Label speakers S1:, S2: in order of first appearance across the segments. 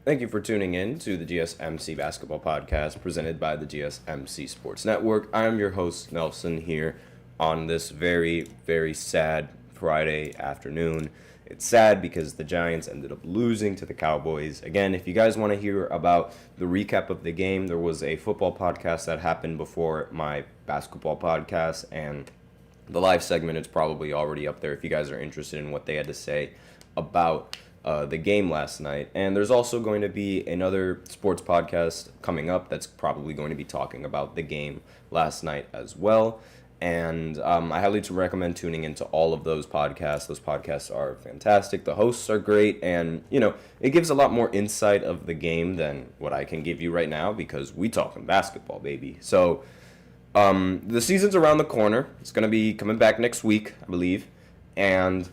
S1: Thank you for tuning in to the GSMC Basketball Podcast presented by the GSMC Sports Network. I am your host, Nelson, here on this very, very sad Friday afternoon. It's sad because the Giants ended up losing to the Cowboys. Again, if you guys want to hear about the recap of the game, there was a football podcast that happened before my basketball podcast, and the live segment is probably already up there if you guys are interested in what they had to say about the game last night. And there's also going to be another sports podcast coming up that's probably going to be talking about the game last night as well. And I highly recommend tuning into all of those podcasts. Those podcasts are fantastic. The hosts are great. And, it gives a lot more insight of the game than what I can give you right now because we talking basketball, baby. So the season's around the corner. It's going to be coming back next week, I believe. And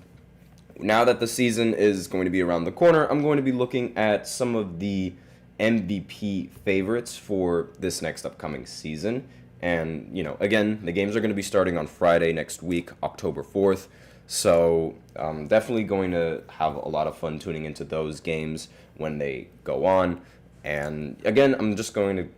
S1: now that the season is going to be around the corner, I'm going to be looking at some of the MVP favorites for this next upcoming season. And, again, the games are going to be starting on Friday next week, October 4th. So definitely going to have a lot of fun tuning into those games when they go on. And, again, I'm just going to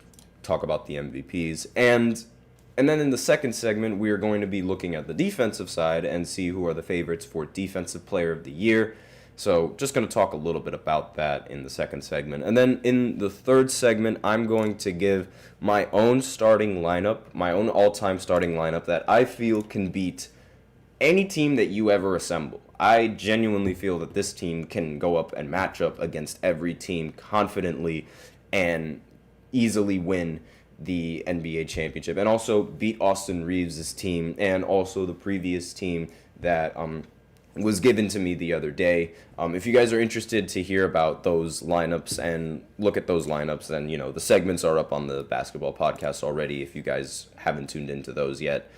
S1: talk about the MVPs. And then in the second segment, we are going to be looking at the defensive side and see who are the favorites for Defensive Player of the Year. So just going to talk a little bit about that in the second segment. And then in the third segment, I'm going to give my own starting lineup, my own all-time starting lineup that I feel can beat any team that you ever assemble. I genuinely feel that this team can go up and match up against every team confidently and easily win the NBA championship, and also beat Austin Reeves' team and also the previous team that was given to me the other day. If you guys are interested to hear about those lineups and look at those lineups, then the segments are up on the basketball podcast already if you guys haven't tuned into those yet.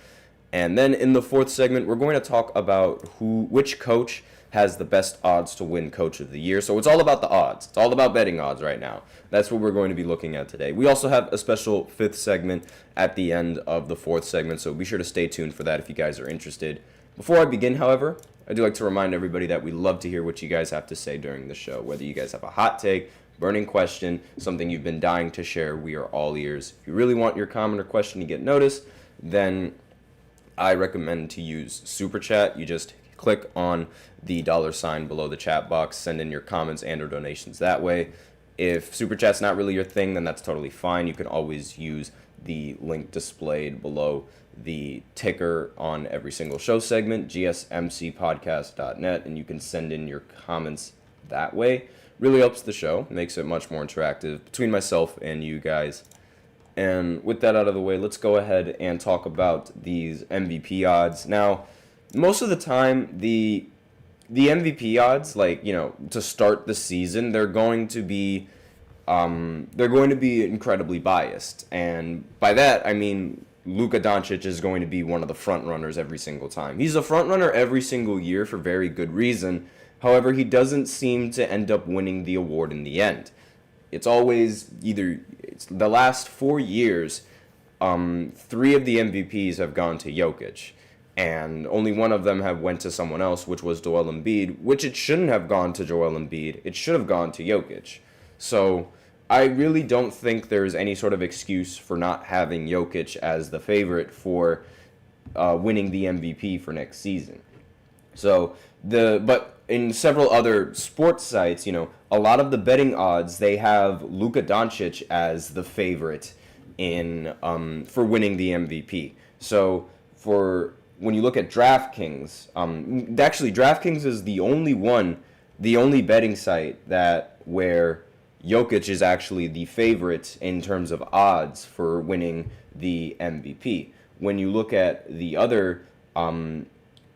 S1: And then in the fourth segment, we're going to talk about which coach has the best odds to win Coach of the Year. So it's all about the odds. It's all about betting odds right now. That's what we're going to be looking at today. We also have a special fifth segment at the end of the fourth segment, so be sure to stay tuned for that if you guys are interested. Before I begin, however, I do like to remind everybody that we love to hear what you guys have to say during the show. Whether you guys have a hot take, burning question, something you've been dying to share, we are all ears. If you really want your comment or question to get noticed, then I recommend to use Super Chat. You just click on the $sign below the chat box, send in your comments and or donations that way. If Super Chat's not really your thing, then that's totally fine. You can always use the link displayed below the ticker on every single show segment, gsmcspodcast.net, and you can send in your comments that way. Really helps the show, makes it much more interactive between myself and you guys. And with that out of the way, let's go ahead and talk about these MVP odds. Now, most of the time, the MVP odds, to start the season, they're going to be incredibly biased. And by that, I mean Luka Doncic is going to be one of the front runners every single time. He's a front runner every single year for very good reason. However, he doesn't seem to end up winning the award in the end. It's always it's the last 4 years, 3 of the MVPs have gone to Jokic. And only one of them went to someone else, which was Joel Embiid, which it shouldn't have gone to Joel Embiid. It should have gone to Jokic. So I really don't think there's any sort of excuse for not having Jokic as the favorite for winning the MVP for next season. But in several other sports sites, a lot of the betting odds, they have Luka Doncic as the favorite for winning the MVP. So when you look at DraftKings, actually DraftKings is the only betting site where Jokic is actually the favorite in terms of odds for winning the MVP. When you look at the other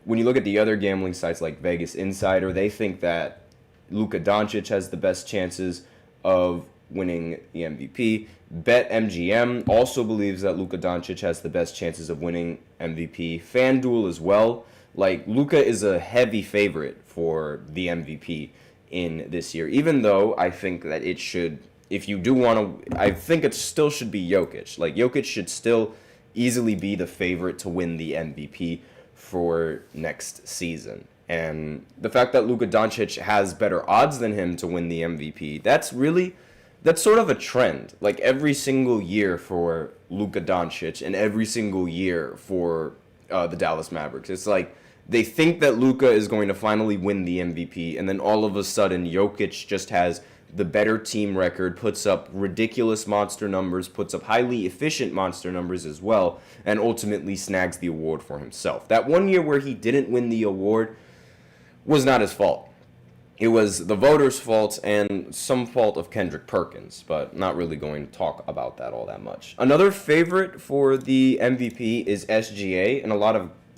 S1: gambling sites like Vegas Insider, they think that Luka Doncic has the best chances of winning the MVP. BetMGM also believes that Luka Doncic has the best chances of winning MVP. FanDuel as well. Luka is a heavy favorite for the MVP in this year, even though I think that it should, if you do want to, I think it still should be Jokic. Jokic should still easily be the favorite to win the MVP for next season. And the fact that Luka Doncic has better odds than him to win the MVP, that's sort of a trend. Like every single year for Luka Doncic and every single year for the Dallas Mavericks. It's like they think that Luka is going to finally win the MVP, and then all of a sudden Jokic just has the better team record, puts up ridiculous monster numbers, puts up highly efficient monster numbers as well, and ultimately snags the award for himself. That one year where he didn't win the award was not his fault. It was the voters' fault and some fault of Kendrick Perkins, but not really going to talk about that all that much. Another favorite for the MVP is SGA, and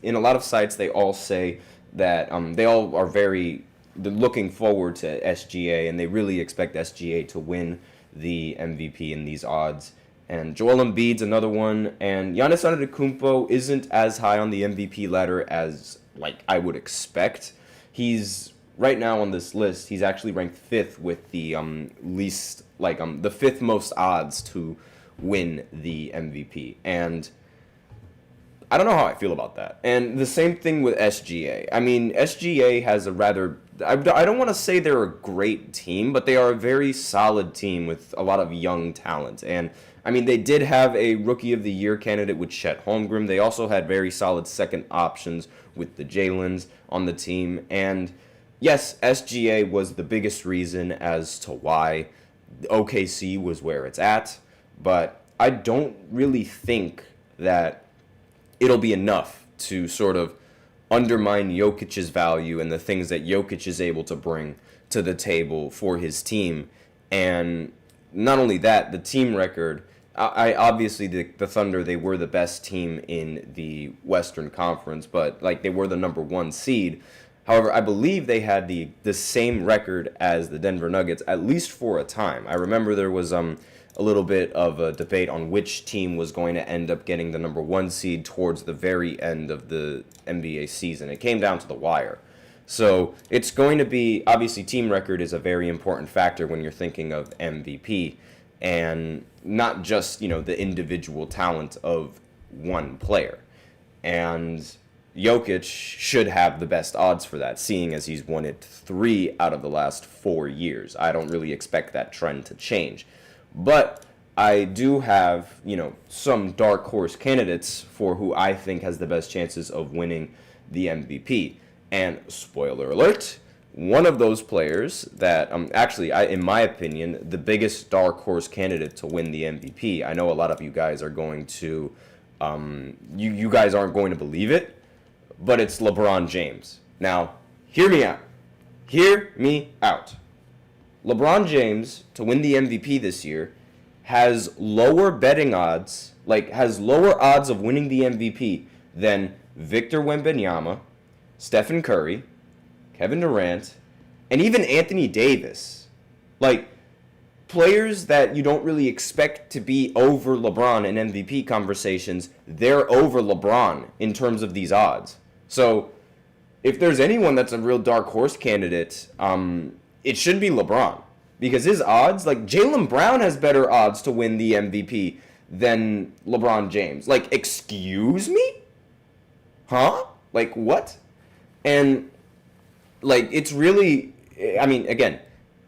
S1: in a lot of sites they all say that they all are very looking forward to SGA, and they really expect SGA to win the MVP in these odds. And Joel Embiid's another one, and Giannis Antetokounmpo isn't as high on the MVP ladder as I would expect. He's right now on this list. He's actually ranked 5th with the the 5th most odds to win the MVP, and I don't know how I feel about that. And the same thing with SGA. I mean, SGA has a rather... I don't want to say they're a great team, but they are a very solid team with a lot of young talent. And, I mean, they did have a Rookie of the Year candidate with Chet Holmgren. They also had very solid second options with the Jalen's on the team. And, yes, SGA was the biggest reason as to why OKC was where it's at. But I don't really think that it'll be enough to sort of undermine Jokic's value and the things that Jokic is able to bring to the table for his team. And not only that, the team record, I obviously the Thunder, they were the best team in the Western Conference, but they were the number 1 seed. However, I believe they had the same record as the Denver Nuggets, at least for a time. I remember there was a little bit of a debate on which team was going to end up getting the number 1 seed towards the very end of the NBA season. It came down to the wire. So it's going to be, obviously team record is a very important factor when you're thinking of MVP, and not just, the individual talent of one player. And Jokic should have the best odds for that, seeing as he's won it 3 out of the last 4 years. I don't really expect that trend to change. But I do have, some dark horse candidates for who I think has the best chances of winning the MVP. And spoiler alert, one of those players that in my opinion, the biggest dark horse candidate to win the MVP. I know a lot of you guys are going to, you guys aren't going to believe it, but it's LeBron James. Now, hear me out. Hear me out. LeBron James, to win the MVP this year, has lower betting odds, has lower odds of winning the MVP than Victor Wembanyama, Stephen Curry, Kevin Durant, and even Anthony Davis. Players that you don't really expect to be over LeBron in MVP conversations, they're over LeBron in terms of these odds. So, if there's anyone that's a real dark horse candidate, it should be LeBron. Because his odds, Jaylen Brown has better odds to win the MVP than LeBron James. Excuse me? Huh? What? And, it's really, again,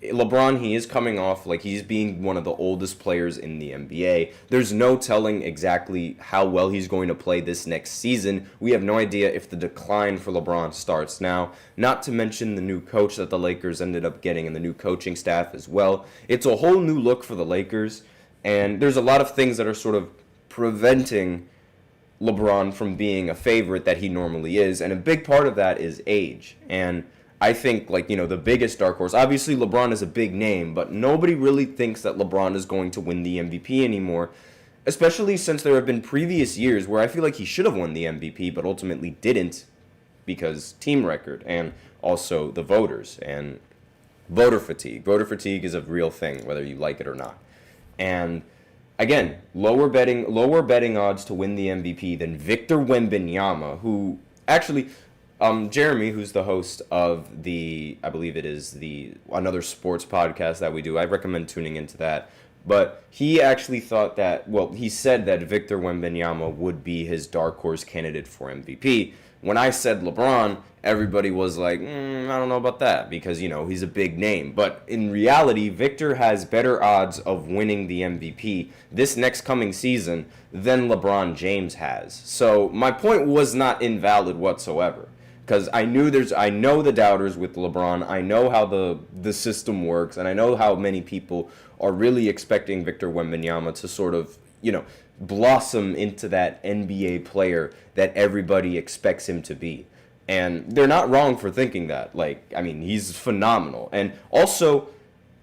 S1: LeBron, he is coming off, he's being one of the oldest players in the NBA. There's no telling exactly how well he's going to play this next season. We have no idea if the decline for LeBron starts now. Not to mention the new coach that the Lakers ended up getting and the new coaching staff as well. It's a whole new look for the Lakers, and there's a lot of things that are sort of preventing LeBron from being a favorite that he normally is, and a big part of that is age. And I think, the biggest dark horse, obviously LeBron is a big name, but nobody really thinks that LeBron is going to win the MVP anymore, especially since there have been previous years where I feel like he should have won the MVP, but ultimately didn't because team record and also the voters and voter fatigue. Voter fatigue is a real thing, whether you like it or not. And again, lower betting odds to win the MVP than Victor Wembanyama, who actually... Jeremy, who's the host of I believe it is another sports podcast that we do. I recommend tuning into that. But he actually thought that, he said that Victor Wembanyama would be his dark horse candidate for MVP. when I said LeBron, everybody was like, I don't know about that because, he's a big name. But in reality, Victor has better odds of winning the MVP this next coming season than LeBron James has. So my point was not invalid whatsoever. Because I know the doubters with LeBron. I know how the system works, and I know how many people are really expecting Victor Wembanyama to sort of, blossom into that NBA player that everybody expects him to be. And they're not wrong for thinking that. He's phenomenal. And also,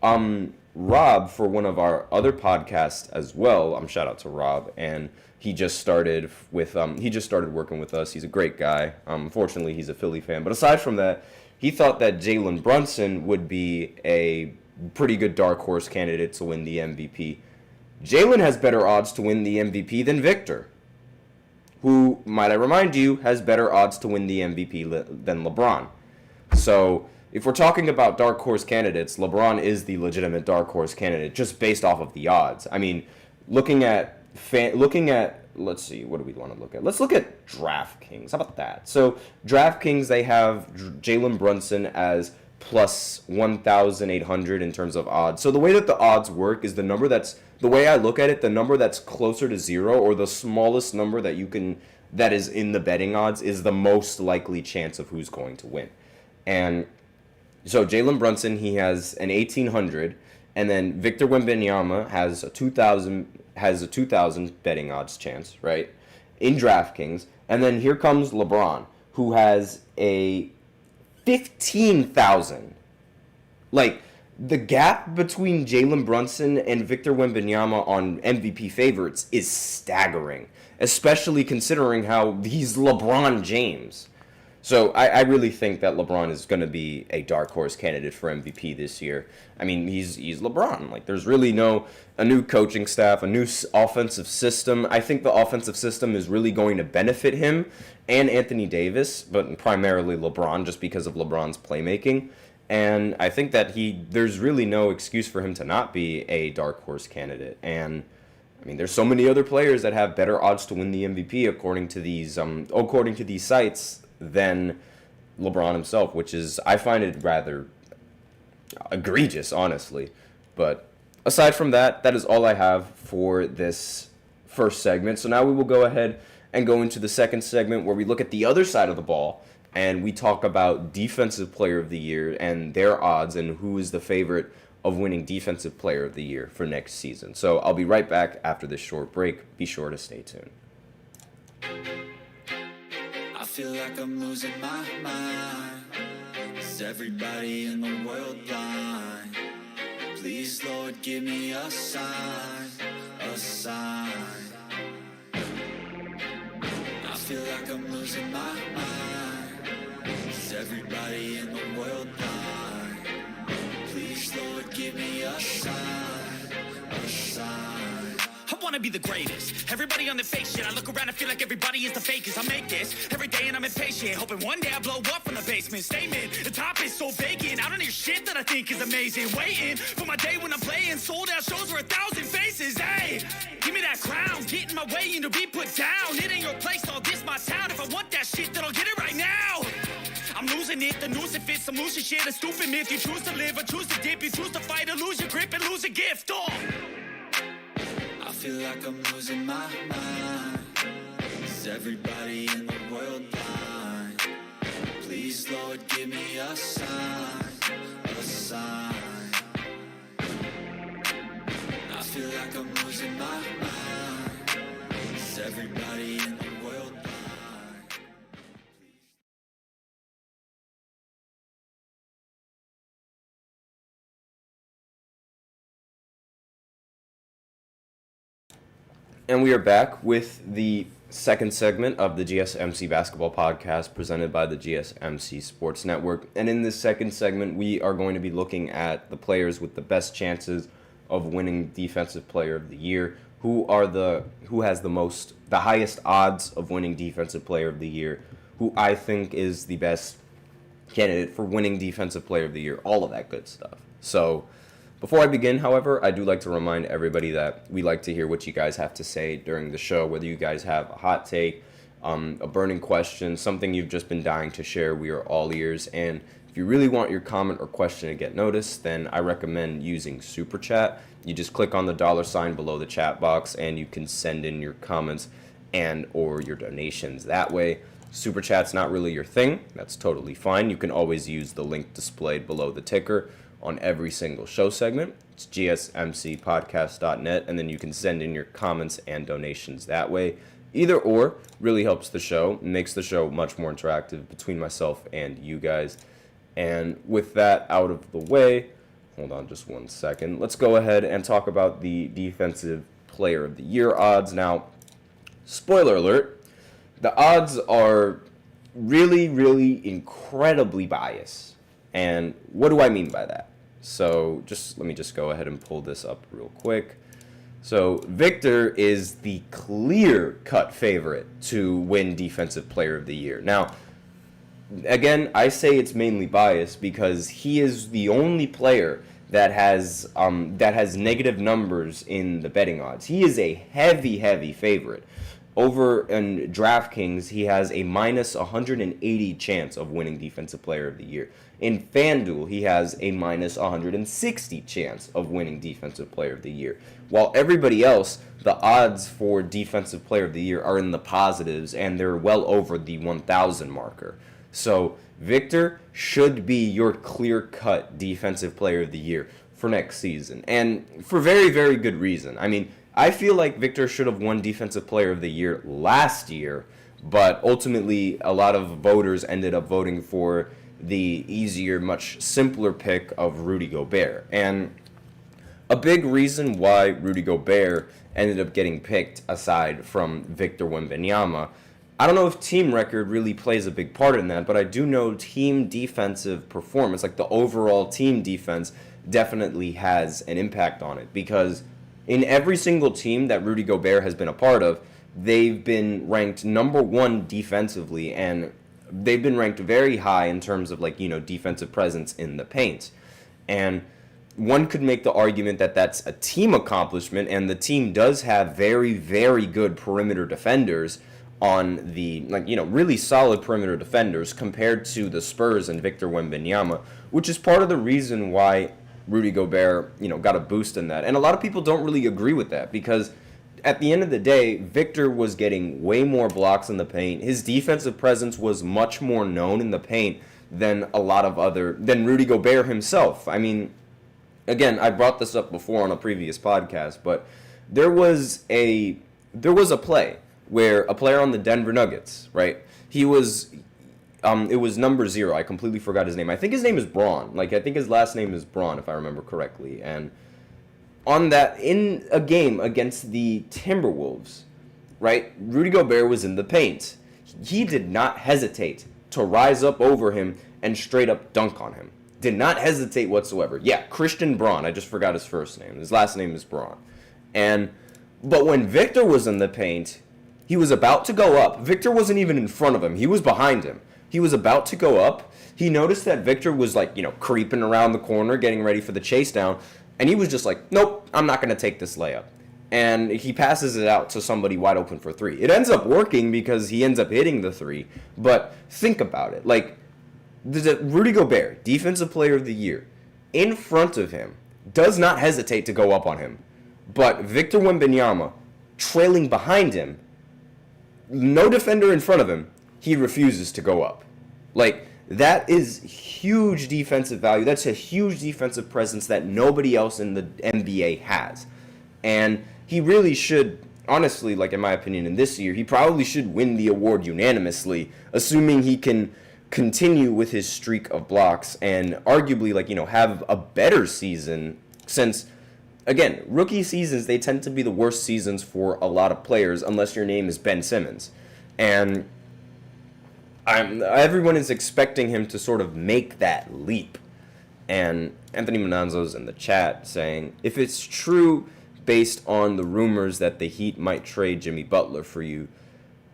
S1: Rob, for one of our other podcasts as well, shout out to Rob, and he just started working with us. He's a great guy. Unfortunately, he's a Philly fan. But aside from that, he thought that Jalen Brunson would be a pretty good dark horse candidate to win the MVP. Jalen has better odds to win the MVP than Victor, who, might I remind you, has better odds to win the MVP than LeBron. So if we're talking about dark horse candidates, LeBron is the legitimate dark horse candidate just based off of the odds. Looking at, let's see, what do we want to look at? Let's look at DraftKings. How about that? So DraftKings, they have Jalen Brunson as plus 1,800 in terms of odds. So the way that the odds work is the way I look at it, the number that's closer to zero, or the smallest number that is in the betting odds, is the most likely chance of who's going to win. And so Jalen Brunson, he has an 1,800, and then Victor Wembanyama has a 2,000 betting odds chance, right, in DraftKings. And then here comes LeBron, who has a 15,000. The gap between Jalen Brunson and Victor Wembanyama on MVP favorites is staggering, especially considering how he's LeBron James. So I really think that LeBron is going to be a dark horse candidate for MVP this year. He's LeBron. There's really a new coaching staff, a new offensive system. I think the offensive system is really going to benefit him and Anthony Davis, but primarily LeBron, just because of LeBron's playmaking. And I think that there's really no excuse for him to not be a dark horse candidate. And there's so many other players that have better odds to win the MVP according to these sites than LeBron himself, which is, I find it rather egregious, honestly. But aside from that, that is all I have for this first segment. So now we will go ahead and go into the second segment, where we look at the other side of the ball and we talk about Defensive Player of the Year and their odds and who is the favorite of winning Defensive Player of the Year for next season. So I'll be right back after this short break. Be sure to stay tuned.
S2: I feel like I'm losing my mind. Is everybody in the world blind? Please, Lord, give me a sign, a sign. I feel like I'm losing my mind. Is everybody in the world blind? Please, Lord, give me a sign, a sign.
S3: I wanna be the greatest. Everybody on the fake shit. I look around and feel like everybody is the fakest. I make this every day and I'm impatient, hoping one day I blow up from the basement. Statement, the top is so vacant. I don't hear shit that I think is amazing. Waiting for my day when I'm playing sold out shows for 1,000 faces. Hey, give me that crown, get in my way and to be put down. It ain't your place, all this my town. If I want that shit, then I'll get it right now. I'm losing it, the noose it fits, some losing shit, a stupid myth. You choose to live or choose to dip, you choose to fight or lose your grip and lose a gift. Oh.
S2: I feel like I'm losing my mind. Is everybody in the world blind? Please, Lord, give me a sign, a sign. I feel like I'm losing my mind. Is everybody in the world blind?
S1: And we are back with the second segment of the GSMC Basketball Podcast presented by the GSMC Sports Network. And in this second segment, we are going to be looking at the players with the best chances of winning Defensive Player of the Year, who has the highest odds of winning Defensive Player of the Year, who I think is the best candidate for winning Defensive Player of the Year, all of that good stuff. So before I begin, however, I do like to remind everybody that we like to hear what you guys have to say during the show, whether you guys have a hot take, a burning question, something you've just been dying to share, we are all ears. And if you really want your comment or question to get noticed, then I recommend using Super Chat. You just click on the $ below the chat box and you can send in your comments and or your donations that way. Super Chat's not really your thing. That's totally fine. You can always use the link displayed below the ticker on every single show segment. It's gsmcpodcast.net, and then you can send in your comments and donations that way. Either or really helps the show, makes the show much more interactive between myself and you guys. And with that out of the way, hold on just 1 second. Let's go ahead and talk about the Defensive Player of the Year odds. Now, spoiler alert, the odds are really, really incredibly biased. And what do I mean by that? So let me go ahead and pull this up real quick. So Victor is the clear-cut favorite to win Defensive Player of the Year. Now, again, I say it's mainly biased because he is the only player that has negative numbers in the betting odds. He is a heavy favorite. Over in DraftKings, he has a minus 180 chance of winning Defensive Player of the Year. In FanDuel, he has a minus 160 chance of winning Defensive Player of the Year. While everybody else, the odds for Defensive Player of the Year are in the positives, and they're well over the 1,000 marker. So Victor should be your clear-cut Defensive Player of the Year for next season, and for very, very good reason. I mean, I feel like Victor should have won Defensive Player of the Year last year, but ultimately a lot of voters ended up voting for the easier, much simpler pick of Rudy Gobert. And a big reason why Rudy Gobert ended up getting picked aside from Victor Wembanyama, I don't know if team record really plays a big part in that, but I do know team defensive performance, like the overall team defense, definitely has an impact on it, because in every single team that Rudy Gobert has been a part of, they've been ranked number one defensively, and they've been ranked very high in terms of defensive presence in the paint. And one could make the argument that that's a team accomplishment, and the team does have very, very good perimeter defenders on the, really solid perimeter defenders compared to the Spurs and Victor Wembanyama, which is part of the reason why Rudy Gobert, got a boost in that. And a lot of people don't really agree with that because at the end of the day, Victor was getting way more blocks in the paint. His defensive presence was much more known in the paint than than Rudy Gobert himself. I mean, again, I brought this up before on a previous podcast, but there was a play where a player on the Denver Nuggets, right? It was number 0. I completely forgot his name. I think his name is Braun. I think his last name is Braun, if I remember correctly. And in a game against the Timberwolves, right, Rudy Gobert was in the paint. He did not hesitate to rise up over him and straight up dunk on him. Did not hesitate whatsoever. Yeah, Christian Braun. I just forgot his first name. His last name is Braun. But when Victor was in the paint, he was about to go up. Victor wasn't even in front of him. He was behind him. He was about to go up. He noticed that Victor was creeping around the corner, getting ready for the chase down. And he was just like, nope, I'm not going to take this layup. And he passes it out to somebody wide open for 3. It ends up working because he ends up hitting the 3. But think about it. Rudy Gobert, Defensive Player of the Year, in front of him, does not hesitate to go up on him. But Victor Wembanyama, trailing behind him, no defender in front of him, he refuses to go up. That is huge defensive value. That's a huge defensive presence that nobody else in the NBA has. And he really should, honestly, in my opinion, in this year, he probably should win the award unanimously, assuming he can continue with his streak of blocks and arguably, have a better season since, again, rookie seasons, they tend to be the worst seasons for a lot of players unless your name is Ben Simmons. And everyone is expecting him to sort of make that leap. And Anthony Mananzo's in the chat saying, if it's true based on the rumors that the Heat might trade Jimmy Butler for you,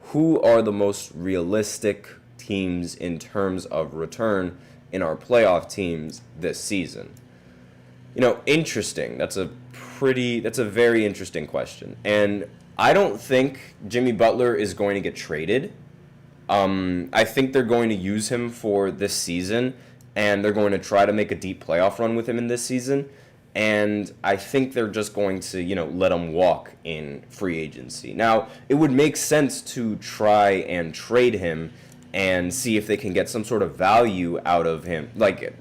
S1: who are the most realistic teams in terms of return in our playoff teams this season? Interesting. That's a that's a very interesting question. And I don't think Jimmy Butler is going to get traded. I think they're going to use him for this season, and they're going to try to make a deep playoff run with him in this season. And I think they're just going to, let him walk in free agency. Now, it would make sense to try and trade him and see if they can get some sort of value out of him, like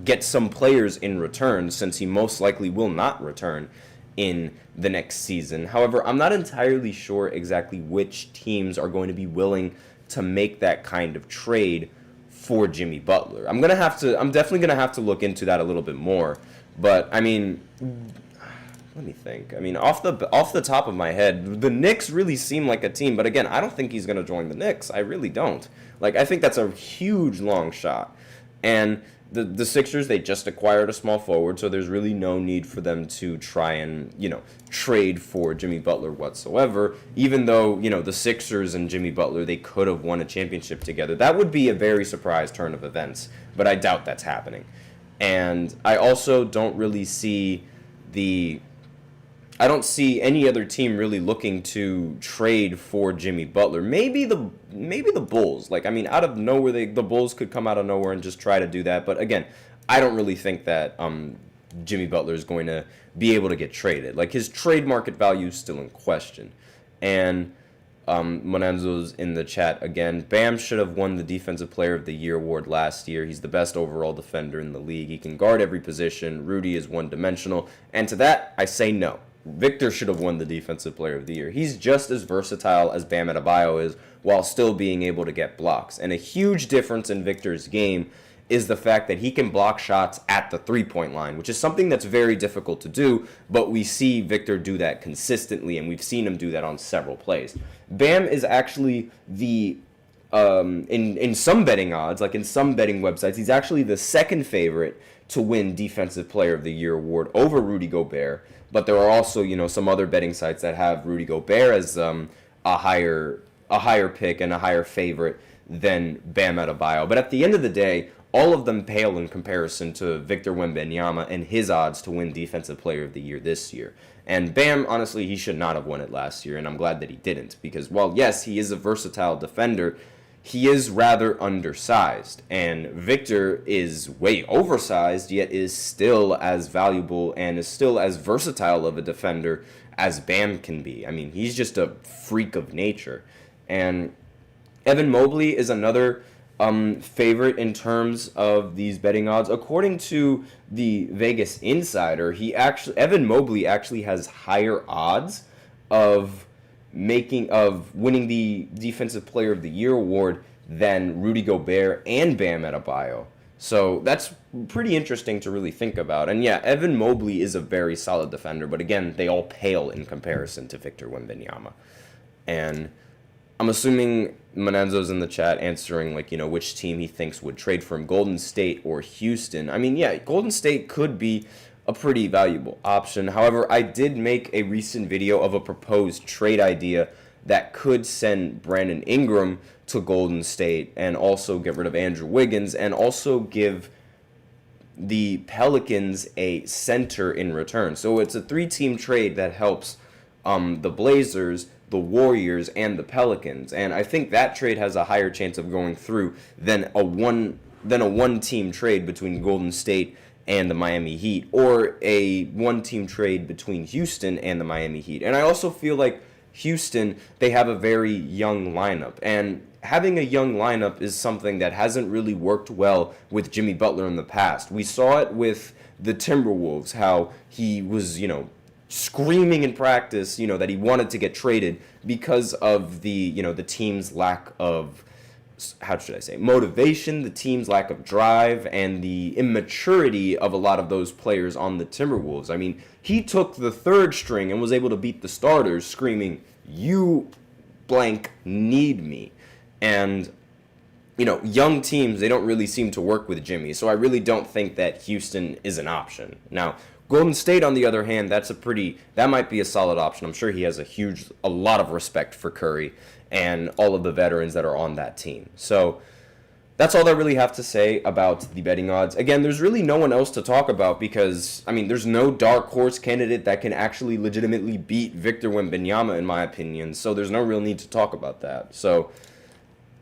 S1: get some players in return, since he most likely will not return in the next season. However, I'm not entirely sure exactly which teams are going to be willing to make that kind of trade for Jimmy Butler. I'm definitely gonna have to look into that a little bit more. But I mean, let me think. I mean, off the top of my head, the Knicks really seem like a team. But again, I don't think he's gonna join the Knicks. I really don't. Like, I think that's a huge long shot. And the Sixers, they just acquired a small forward, so there's really no need for them to try and, trade for Jimmy Butler whatsoever, even though, the Sixers and Jimmy Butler, they could have won a championship together. That would be a very surprise turn of events, but I doubt that's happening. And I also don't really see I don't see any other team really looking to trade for Jimmy Butler. Maybe the Bulls. Like, I mean, out of nowhere, the Bulls could come out of nowhere and just try to do that. But again, I don't really think that Jimmy Butler is going to be able to get traded. Like, his trade market value is still in question. And Monenzo's in the chat again. Bam should have won the Defensive Player of the Year award last year. He's the best overall defender in the league. He can guard every position. Rudy is one-dimensional. And to that, I say no. Victor should have won the Defensive Player of the Year. He's just as versatile as Bam Adebayo is, while still being able to get blocks. And a huge difference in Victor's game is the fact that he can block shots at the three-point line, which is something that's very difficult to do, but we see Victor do that consistently, and we've seen him do that on several plays. Bam is actually in some betting odds, like in some betting websites, he's actually the second favorite to win Defensive Player of the Year award over Rudy Gobert. But there are also, some other betting sites that have Rudy Gobert as a higher pick and a higher favorite than Bam Adebayo. But at the end of the day, all of them pale in comparison to Victor Wembanyama and his odds to win Defensive Player of the Year this year. And Bam, honestly, he should not have won it last year, and I'm glad that he didn't. Because while, yes, he is a versatile defender, he is rather undersized, and Victor is way oversized, yet is still as valuable and is still as versatile of a defender as Bam can be. I mean, he's just a freak of nature. And Evan Mobley is another favorite in terms of these betting odds. According to the Vegas Insider, Evan Mobley actually has higher odds of winning the Defensive Player of the Year award than Rudy Gobert and Bam Adebayo. So that's pretty interesting to really think about. And yeah, Evan Mobley is a very solid defender, but again, they all pale in comparison to Victor Wembanyama. And I'm assuming Monenzo's in the chat answering, which team he thinks would trade for him, Golden State or Houston. I mean, yeah, Golden State could be a pretty valuable option. However, I did make a recent video of a proposed trade idea that could send Brandon Ingram to Golden State and also get rid of Andrew Wiggins and also give the Pelicans a center in return. So it's a 3-team trade that helps the Blazers, the Warriors, and the Pelicans. And I think that trade has a higher chance of going through than a one-team trade between Golden State and the Miami Heat, or a one-team trade between Houston and the Miami Heat. And I also feel like Houston, they have a very young lineup, and having a young lineup is something that hasn't really worked well with Jimmy Butler in the past. We saw it with the Timberwolves, how he was, screaming in practice, that he wanted to get traded because of the team's lack of, motivation, the team's lack of drive, and the immaturity of a lot of those players on the Timberwolves. I mean, he took the third string and was able to beat the starters, screaming, "You blank need me." And, young teams, they don't really seem to work with Jimmy, so I really don't think that Houston is an option. Now, Golden State, on the other hand, that might be a solid option. I'm sure he has a lot of respect for Curry and all of the veterans that are on that team. So that's all I really have to say about the betting odds. Again, there's really no one else to talk about because, I mean, there's no dark horse candidate that can actually legitimately beat Victor Wembanyama, in my opinion, so there's no real need to talk about that. So,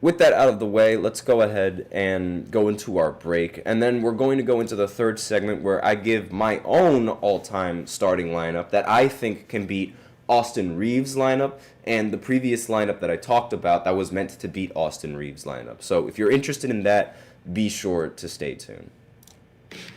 S1: with that out of the way, let's go ahead and go into our break, and then we're going to go into the third segment where I give my own all-time starting lineup that I think can beat Austin Reeves' lineup and the previous lineup that I talked about that was meant to beat Austin Reeves' lineup. So if you're interested in that, be sure to stay tuned.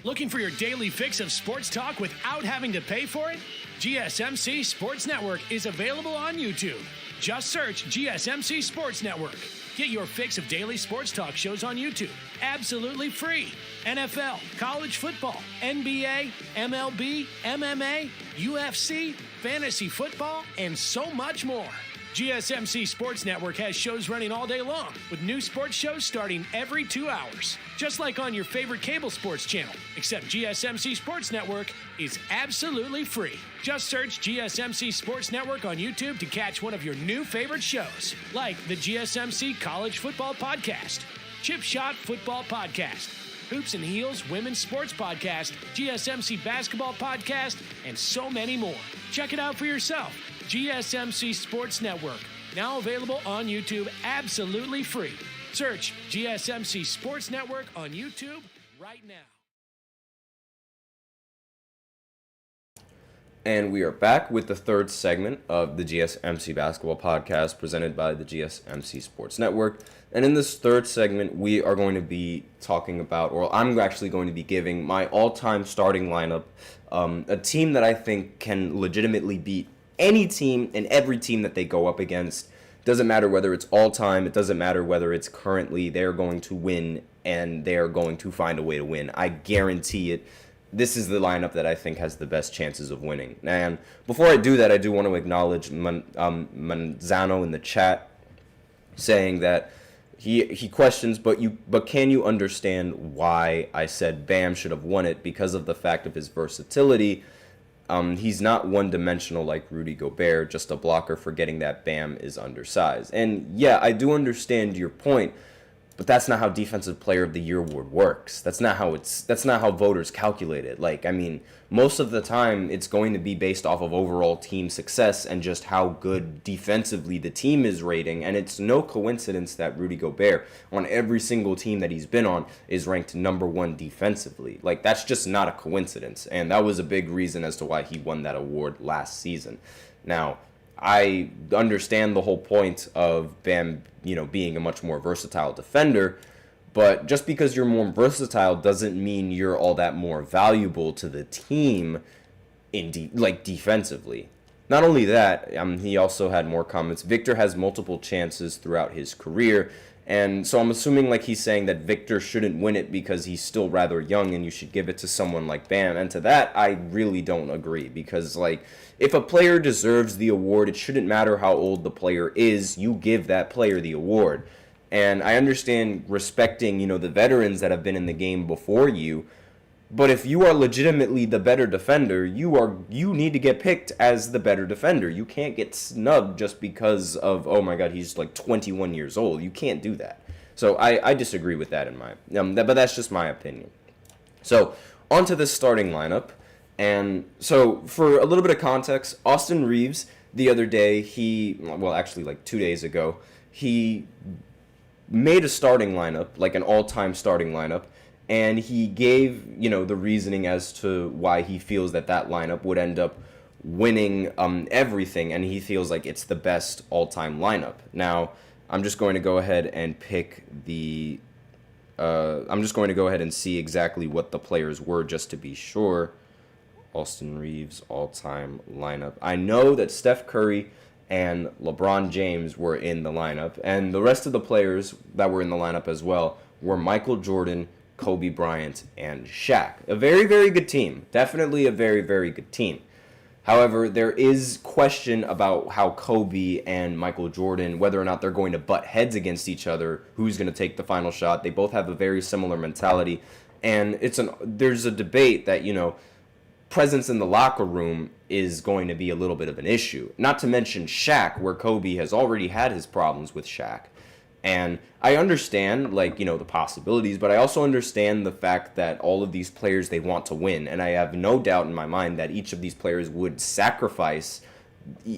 S4: Looking for your daily fix of sports talk without having to pay for it? GSMC Sports Network is available on YouTube. Just search GSMC Sports Network. Get your fix of daily sports talk shows on YouTube, absolutely free. NFL, college football, NBA, MLB, MMA, UFC, fantasy football, and so much more. GSMC Sports Network has shows running all day long, with new sports shows starting every 2 hours. Just like on your favorite cable sports channel, except GSMC Sports Network is absolutely free. Just search GSMC Sports Network on YouTube to catch one of your new favorite shows, like the GSMC College Football Podcast, Chip Shot Football Podcast, Hoops and Heels Women's Sports Podcast, GSMC Basketball Podcast, and so many more. Check it out for yourself. GSMC Sports Network, now available on YouTube absolutely free. Search GSMC Sports Network on YouTube right now.
S1: And we are back with the third segment of the GSMC Basketball Podcast presented by the GSMC Sports Network. And in this third segment, we are going to be talking about, or I'm actually going to be giving my all-time starting lineup, a team that I think can legitimately beat any team and every team that they go up against. Doesn't matter whether it's all-time, it doesn't matter whether it's currently, they're going to win and they're going to find a way to win. I guarantee it. This is the lineup that I think has the best chances of winning. And before I do that, I do want to acknowledge Manzano in the chat saying that he questions, but can you understand why I said Bam should have won it? Because of the fact of his versatility. He's not one-dimensional like Rudy Gobert, just a blocker, forgetting that Bam is undersized. And yeah, I do understand your point, but that's not how Defensive Player of the Year award works. That's not how voters calculate it. Like, I mean, most of the time it's going to be based off of overall team success and just how good defensively the team is rating. And it's no coincidence that Rudy Gobert, on every single team that he's been on, is ranked number 1 defensively. Like, that's just not a coincidence. And that was a big reason as to why he won that award last season. Now, I understand the whole point of Bam, being a much more versatile defender, but just because you're more versatile doesn't mean you're all that more valuable to the team defensively. Not only that, he also had more comments. Victor has multiple chances throughout his career, and so I'm assuming he's saying that Victor shouldn't win it because he's still rather young and you should give it to someone like Bam. And to that, I really don't agree because, if a player deserves the award, it shouldn't matter how old the player is. You give that player the award. And I understand respecting, the veterans that have been in the game before you. But if you are legitimately the better defender, you need to get picked as the better defender. You can't get snubbed just because of, oh my God, he's 21 years old. You can't do that. So I disagree with that but that's just my opinion. So onto this starting lineup. And so for a little bit of context, Austin Reeves, the other day, 2 days ago, he made a starting lineup, an all-time starting lineup, and he gave, the reasoning as to why he feels that lineup would end up winning everything, and he feels like it's the best all-time lineup. Now, I'm just going to go ahead and pick I'm just going to go ahead and see exactly what the players were just to be sure. Austin Reeves all-time lineup. I know that Steph Curry and LeBron James were in the lineup, and the rest of the players that were in the lineup as well were Michael Jordan, Kobe Bryant, and Shaq. A very, very good team. Definitely a very, very good team. However, there is question about how Kobe and Michael Jordan, whether or not they're going to butt heads against each other, who's going to take the final shot. They both have a very similar mentality, and there's a debate that, presence in the locker room is going to be a little bit of an issue. Not to mention Shaq, where Kobe has already had his problems with Shaq. And I understand, like, you know, the possibilities, but I also understand the fact that all of these players, they want to win. And I have no doubt in my mind that each of these players would sacrifice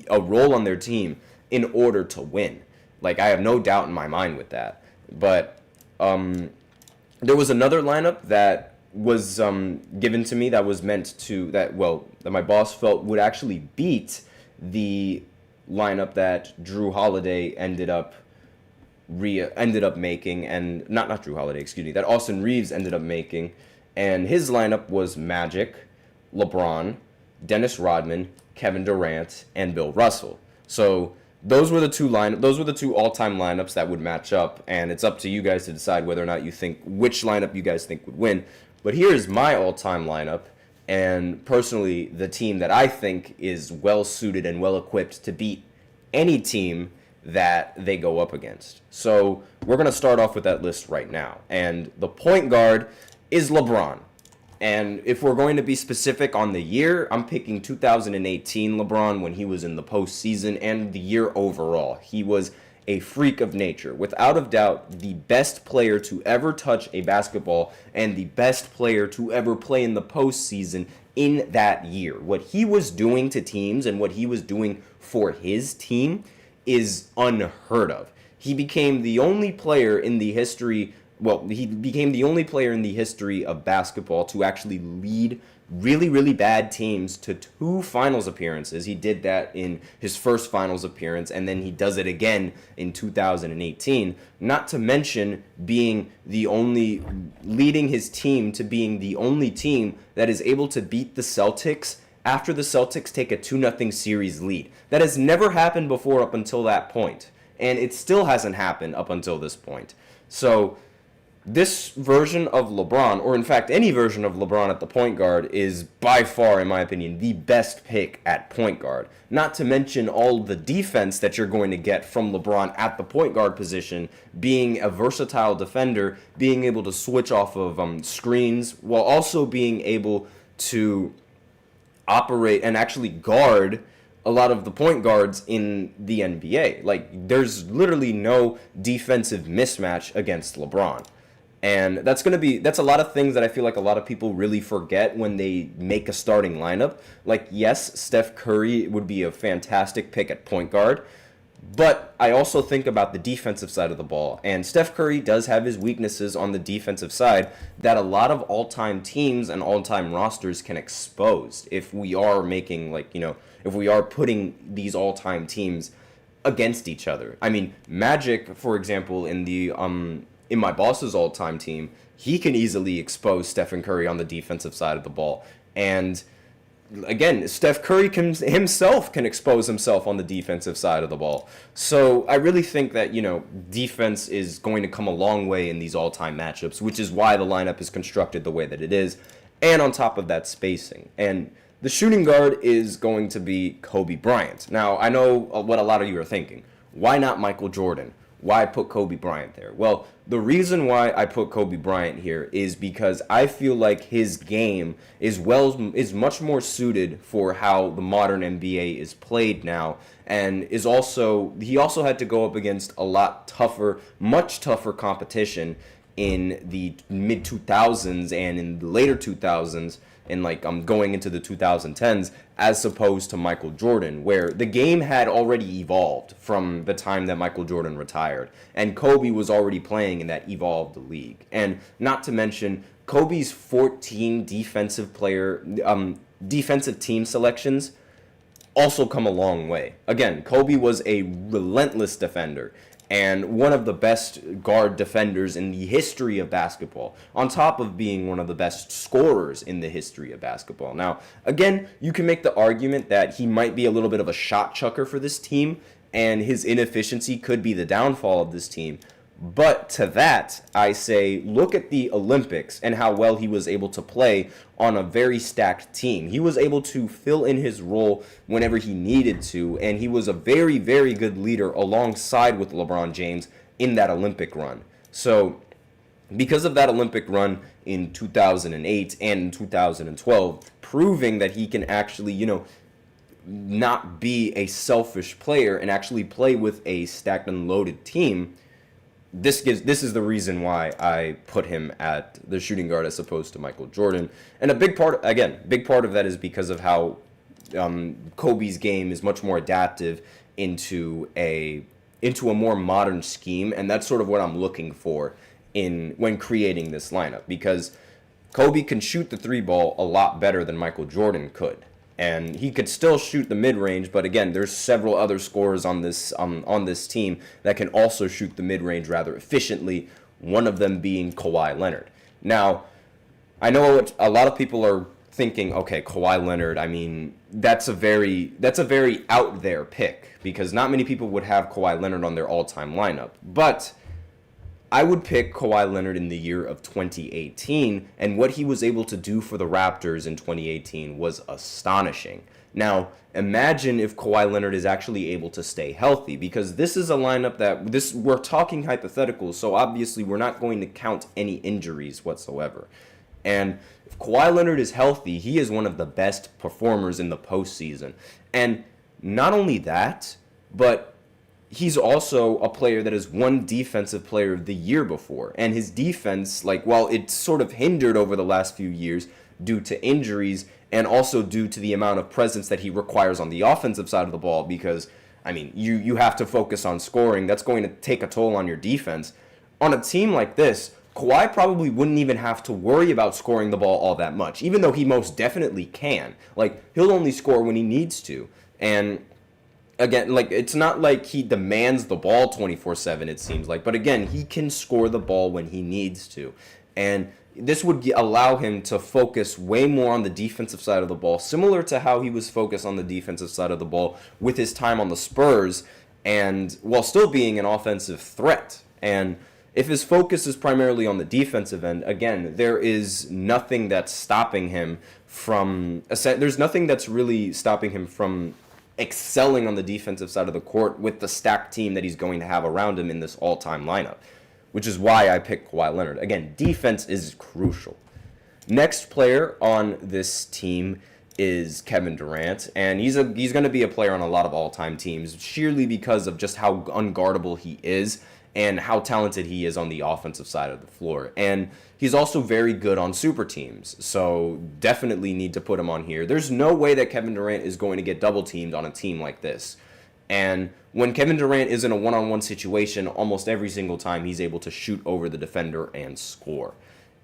S1: a role on their team in order to win. Like, I have no doubt in my mind with that. But there was another lineup that was given to me that was meant to, that my boss felt would actually beat the lineup that Drew Holiday ended up making, and not Drew Holiday, excuse me, that Austin Reeves ended up making. And his lineup was Magic, LeBron, Dennis Rodman, Kevin Durant, and Bill Russell. So those were the two all-time lineups that would match up, and it's up to you guys to decide whether or not you think which lineup you guys think would win. But here's my all-time lineup, and personally the team that I think is well suited and well equipped to beat any team that they go up against. So we're going to start off with that list right now. And the point guard is LeBron. And if we're going to be specific on the year, I'm picking 2018 LeBron when he was in the postseason, and the year overall. He was a freak of nature. Without a doubt, the best player to ever touch a basketball and the best player to ever play in the postseason in that year. What he was doing to teams and what he was doing for his team is unheard of. He became the only player in the history of basketball to actually lead really, really bad teams to 2 finals appearances. He did that in his first finals appearance, and then he does it again in 2018. Not to mention leading his team to being the only team that is able to beat the Celtics after the Celtics take a 2-0 series lead. That has never happened before up until that point, and it still hasn't happened up until this point. So this version of LeBron, or in fact any version of LeBron at the point guard, is by far, in my opinion, the best pick at point guard. Not to mention all the defense that you're going to get from LeBron at the point guard position, being a versatile defender, being able to switch off of screens, while also being able to operate and actually guard a lot of the point guards in the NBA. Like, there's literally no defensive mismatch against LeBron. And that's a lot of things that I feel like a lot of people really forget when they make a starting lineup. Like, yes, Steph Curry would be a fantastic pick at point guard, but I also think about the defensive side of the ball. And Steph Curry does have his weaknesses on the defensive side that a lot of all-time teams and all-time rosters can expose if we are making, if we are putting these all-time teams against each other. I mean, Magic, for example, in my boss's all-time team, he can easily expose Stephen Curry on the defensive side of the ball. And again, Steph Curry himself can expose himself on the defensive side of the ball. So I really think that, defense is going to come a long way in these all-time matchups, which is why the lineup is constructed the way that it is. And on top of that, spacing. And the shooting guard is going to be Kobe Bryant. Now, I know what a lot of you are thinking. Why not Michael Jordan? Why put Kobe Bryant there? Well, the reason why I put Kobe Bryant here is because I feel like his game is much more suited for how the modern NBA is played now, and he also had to go up against a much tougher competition in the mid 2000s and in the later 2000s, and going into the 2010s, as opposed to Michael Jordan, where the game had already evolved from the time that Michael Jordan retired, and Kobe was already playing in that evolved league. And not to mention, Kobe's 14 defensive team selections also come a long way. Again, Kobe was a relentless defender and one of the best guard defenders in the history of basketball, on top of being one of the best scorers in the history of basketball. Now, again, you can make the argument that he might be a little bit of a shot chucker for this team, and his inefficiency could be the downfall of this team. But to that, I say, look at the Olympics and how well he was able to play on a very stacked team. He was able to fill in his role whenever he needed to, and he was a very, very good leader alongside with LeBron James in that Olympic run. So, because of that Olympic run in 2008 and in 2012, proving that he can actually, not be a selfish player and actually play with a stacked and loaded team, this is the reason why I put him at the shooting guard as opposed to Michael Jordan. And a big part of that is because of how Kobe's game is much more adaptive into a more modern scheme, and that's sort of what I'm looking for when creating this lineup, because Kobe can shoot the three ball a lot better than Michael Jordan could. And he could still shoot the mid-range, but again, there's several other scorers on this team that can also shoot the mid-range rather efficiently, one of them being Kawhi Leonard. Now, I know a lot of people are thinking, okay, Kawhi Leonard, I mean, that's a very out there pick, because not many people would have Kawhi Leonard on their all-time lineup. But I would pick Kawhi Leonard in the year of 2018, and what he was able to do for the Raptors in 2018 was astonishing. Now, imagine if Kawhi Leonard is actually able to stay healthy, because this is a lineup we're talking hypotheticals, so obviously we're not going to count any injuries whatsoever. And if Kawhi Leonard is healthy, he is one of the best performers in the postseason. And not only that, but he's also a player that has won Defensive Player of the Year before. And his defense, while it's sort of hindered over the last few years due to injuries and also due to the amount of presence that he requires on the offensive side of the ball, because, I mean, you have to focus on scoring. That's going to take a toll on your defense. On a team like this, Kawhi probably wouldn't even have to worry about scoring the ball all that much, even though he most definitely can. He'll only score when he needs to. And again, it's not like he demands the ball 24/7, it seems like. But again, he can score the ball when he needs to. And this would allow him to focus way more on the defensive side of the ball, similar to how he was focused on the defensive side of the ball with his time on the Spurs, and while still being an offensive threat. And if his focus is primarily on the defensive end, again, there is nothing that's stopping him from... There's nothing that's really stopping him from excelling on the defensive side of the court with the stacked team that he's going to have around him in this all-time lineup, which is why I picked Kawhi Leonard. Again, defense is crucial. Next player on this team is Kevin Durant, and he's going to be a player on a lot of all-time teams, sheerly because of just how unguardable he is and how talented he is on the offensive side of the floor. And he's also very good on super teams, so definitely need to put him on here. There's no way that Kevin Durant is going to get double teamed on a team like this. And when Kevin Durant is in a one-on-one situation, almost every single time he's able to shoot over the defender and score.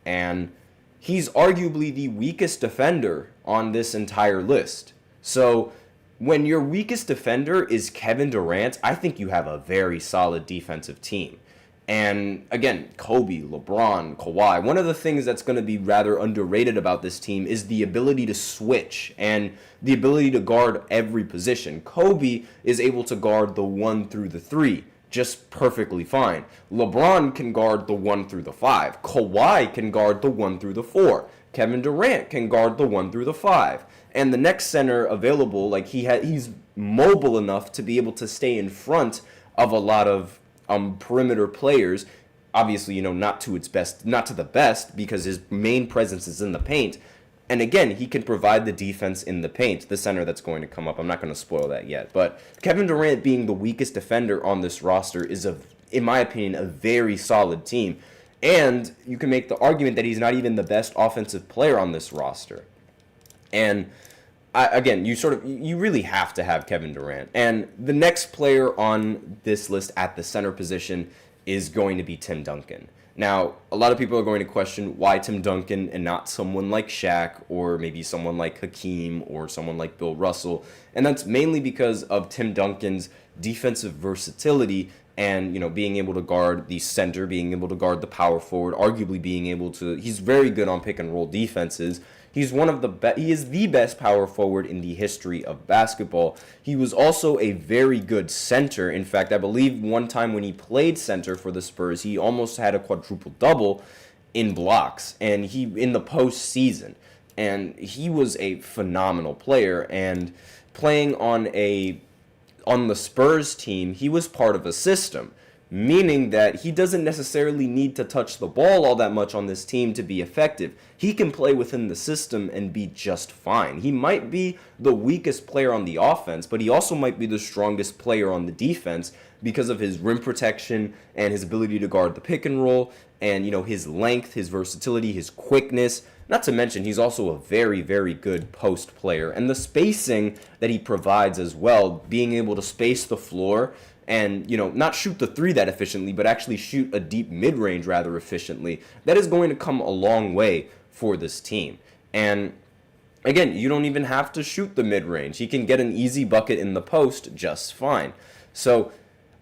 S1: And he's arguably the weakest defender on this entire list. So when your weakest defender is Kevin Durant, I think you have a very solid defensive team. And again, Kobe, LeBron, Kawhi, one of the things that's going to be rather underrated about this team is the ability to switch and the ability to guard every position. Kobe is able to guard the 1 through the 3 just perfectly fine. LeBron can guard the 1 through the 5. Kawhi can guard the 1 through the 4. Kevin Durant can guard the 1 through the 5. And the next center available, he's mobile enough to be able to stay in front of a lot of perimeter players. Obviously, not to the best, because his main presence is in the paint. And again, he can provide the defense in the paint, the center that's going to come up. I'm not going to spoil that yet. But Kevin Durant being the weakest defender on this roster is, in my opinion, a very solid team. And you can make the argument that he's not even the best offensive player on this roster. And you really have to have Kevin Durant. And the next player on this list at the center position is going to be Tim Duncan. Now, a lot of people are going to question why Tim Duncan and not someone like Shaq or maybe someone like Hakeem or someone like Bill Russell. And that's mainly because of Tim Duncan's defensive versatility and, being able to guard the center, being able to guard the power forward, arguably he's very good on pick and roll defenses. He's he is the best power forward in the history of basketball. He was also a very good center. In fact, I believe one time when he played center for the Spurs, he almost had a quadruple-double in blocks, and in the postseason. And he was a phenomenal player, and playing on the Spurs team, he was part of a system meaning that he doesn't necessarily need to touch the ball all that much on this team to be effective. He can play within the system and be just fine. He might be the weakest player on the offense, but he also might be the strongest player on the defense because of his rim protection and his ability to guard the pick and roll and, his length, his versatility, his quickness. Not to mention, he's also a very, very good post player. And the spacing that he provides as well, being able to space the floor and, not shoot the three that efficiently, but actually shoot a deep mid-range rather efficiently, that is going to come a long way for this team. And again, you don't even have to shoot the mid-range. He can get an easy bucket in the post just fine. So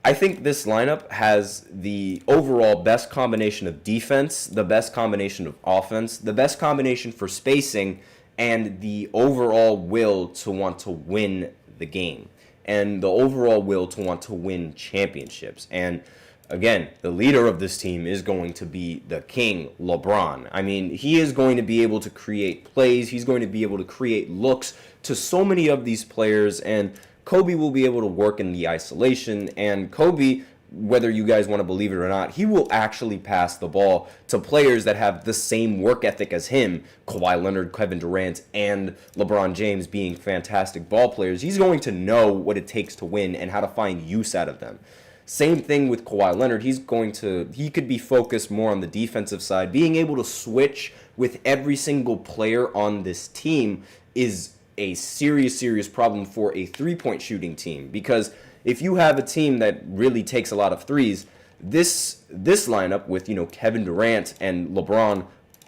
S1: I think this lineup has the overall best combination of defense, the best combination of offense, the best combination for spacing, and the overall will to want to win the game, and the overall will to want to win championships. And again, the leader of this team is going to be the king, LeBron. I mean, he is going to be able to create plays. He's going to be able to create looks to so many of these players, and Kobe will be able to work in the isolation, and Kobe, whether you guys want to believe it or not, he will actually pass the ball to players that have the same work ethic as him, Kawhi Leonard, Kevin Durant, and LeBron James being fantastic ball players. He's going to know what it takes to win and how to find use out of them. Same thing with Kawhi Leonard. He could be focused more on the defensive side. Being able to switch with every single player on this team is a serious problem for a three-point shooting team, because if you have a team that really takes a lot of threes, this lineup with Kevin Durant and LeBron,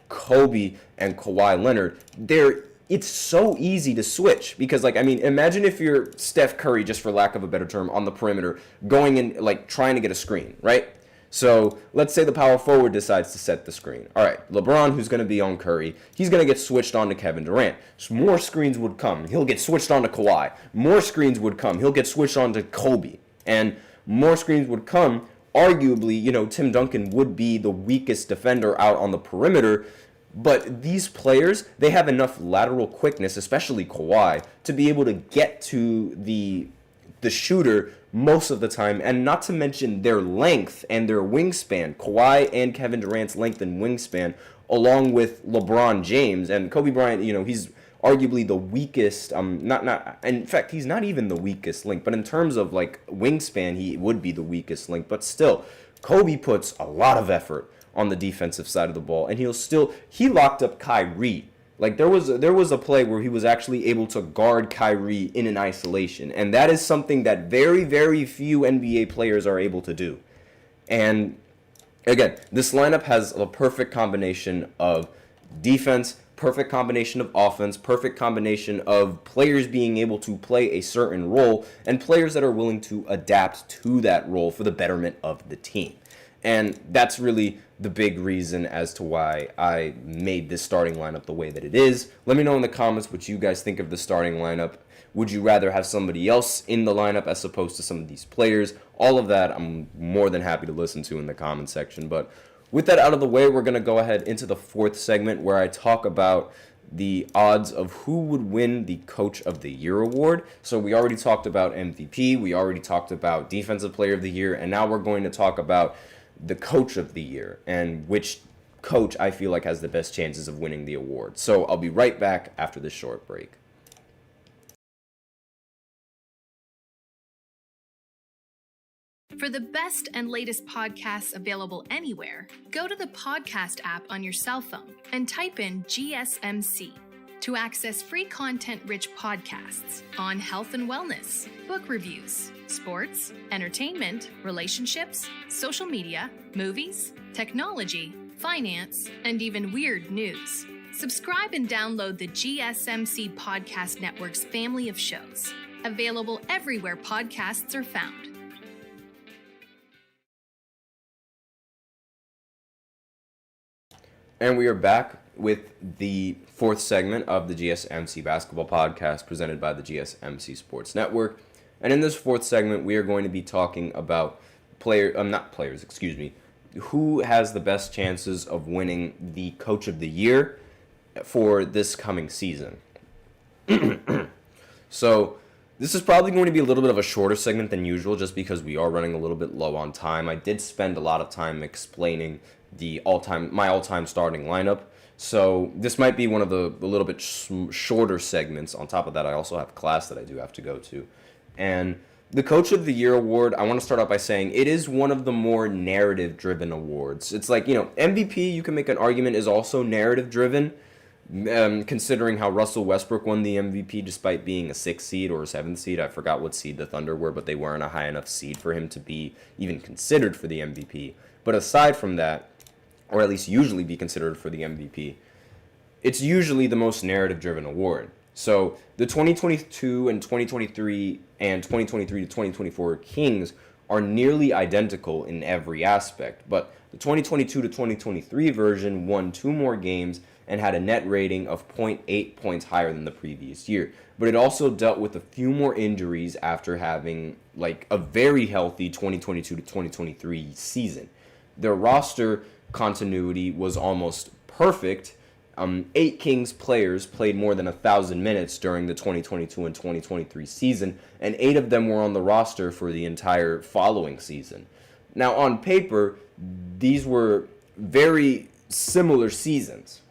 S1: Kobe and Kawhi Leonard, it's so easy to switch, because imagine if you're Steph Curry, just for lack of a better term, on the perimeter going in trying to get a screen, right? So let's say the power forward decides to set the screen. All right, LeBron, who's going to be on Curry, he's going to get switched on to Kevin Durant. So more screens would come. He'll get switched on to Kawhi. More screens would come. He'll get switched on to Kobe. And more screens would come. Arguably, Tim Duncan would be the weakest defender out on the perimeter. But these players, they have enough lateral quickness, especially Kawhi, to be able to get to the shooter most of the time, and not to mention their length and their wingspan. Kawhi and Kevin Durant's length and wingspan, along with LeBron James and Kobe Bryant, he's arguably the weakest. In fact, he's not even the weakest link, but in terms of wingspan, he would be the weakest link. But still, Kobe puts a lot of effort on the defensive side of the ball, and he locked up Kyrie. There was a play where he was actually able to guard Kyrie in an isolation, and that is something that very, very few NBA players are able to do. And again, this lineup has a perfect combination of defense, perfect combination of offense, perfect combination of players being able to play a certain role, and players that are willing to adapt to that role for the betterment of the team. And that's really the big reason as to why I made this starting lineup the way that it is. Let me know in the comments what you guys think of the starting lineup. Would you rather have somebody else in the lineup as opposed to some of these players? All of that I'm more than happy to listen to in the comment section. But with that out of the way, we're going to go ahead into the fourth segment where I talk about the odds of who would win the Coach of the Year award. So we already talked about MVP, we already talked about Defensive Player of the Year, and now we're going to talk about the Coach of the Year and which coach I feel like has the best chances of winning the award. So I'll be right back after this short break.
S5: For the best and latest podcasts available anywhere, go to the podcast app on your cell phone and type in GSMC to access free content-rich podcasts on health and wellness, book reviews, sports, entertainment, relationships, social media, movies, technology, finance, and even weird news. Subscribe and download the GSMC Podcast Network's family of shows, available everywhere podcasts are found.
S1: And we are back with the fourth segment of the GSMC Basketball Podcast presented by the GSMC Sports Network. And in this fourth segment, we are going to be talking about who has the best chances of winning the Coach of the Year for this coming season. So This is probably going to be a little bit of a shorter segment than usual just because we are running a little bit low on time. I did spend a lot of time explaining my all-time starting lineup. So this might be one of the a little bit shorter segments. On top of that, I also have class that I do have to go to. And the Coach of the Year award, I want to start out by saying it is one of the more narrative-driven awards. It's like, MVP, you can make an argument, is also narrative-driven. Considering how Russell Westbrook won the MVP despite being a 6th seed or a 7th seed. I forgot what seed the Thunder were, but they weren't a high enough seed for him to be even considered for the MVP. But aside from that, or at least usually be considered for the MVP, it's usually the most narrative-driven award. So the 2022 and 2023 and 2023 to 2024 Kings are nearly identical in every aspect, but the 2022 to 2023 version won 2 more games and had a net rating of 0.8 points higher than the previous year. But it also dealt with a few more injuries after having a very healthy 2022 to 2023 season. Their roster continuity was almost perfect. 8 Kings players played more than 1,000 minutes during the 2022 and 2023 season, and 8 of them were on the roster for the entire following season. Now, on paper, these were very similar seasons.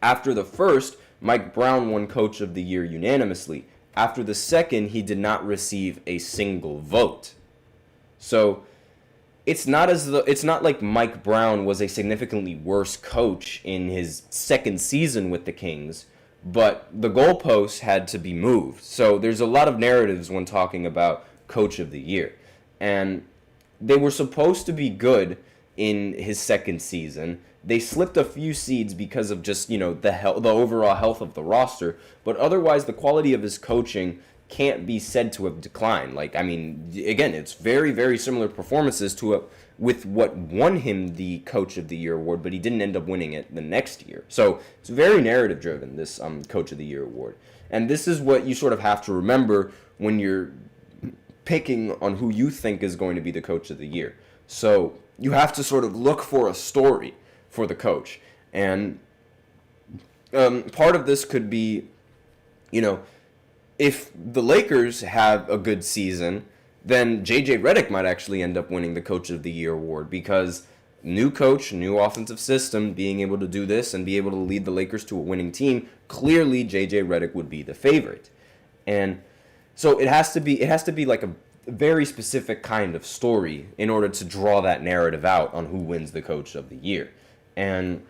S1: After the first, Mike Brown won Coach of the Year unanimously. After the second, he did not receive a single vote. So it's not like Mike Brown was a significantly worse coach in his second season with the Kings, but the goalposts had to be moved. So there's a lot of narratives when talking about Coach of the Year. And they were supposed to be good in his second season. They slipped a few seeds because of just, the overall health of the roster, but otherwise the quality of his coaching can't be said to have declined. Again, it's very, very similar performances with what won him the Coach of the Year award, but he didn't end up winning it the next year. So it's very narrative driven, this Coach of the Year award. And this is what you sort of have to remember when you're picking on who you think is going to be the Coach of the Year. So you have to sort of look for a story for the coach. And part of this could be, if the Lakers have a good season, then JJ Redick might actually end up winning the Coach of the Year award because new coach, new offensive system, being able to do this and be able to lead the Lakers to a winning team, clearly JJ Redick would be the favorite. And so it has to be like a very specific kind of story in order to draw that narrative out on who wins the Coach of the Year. And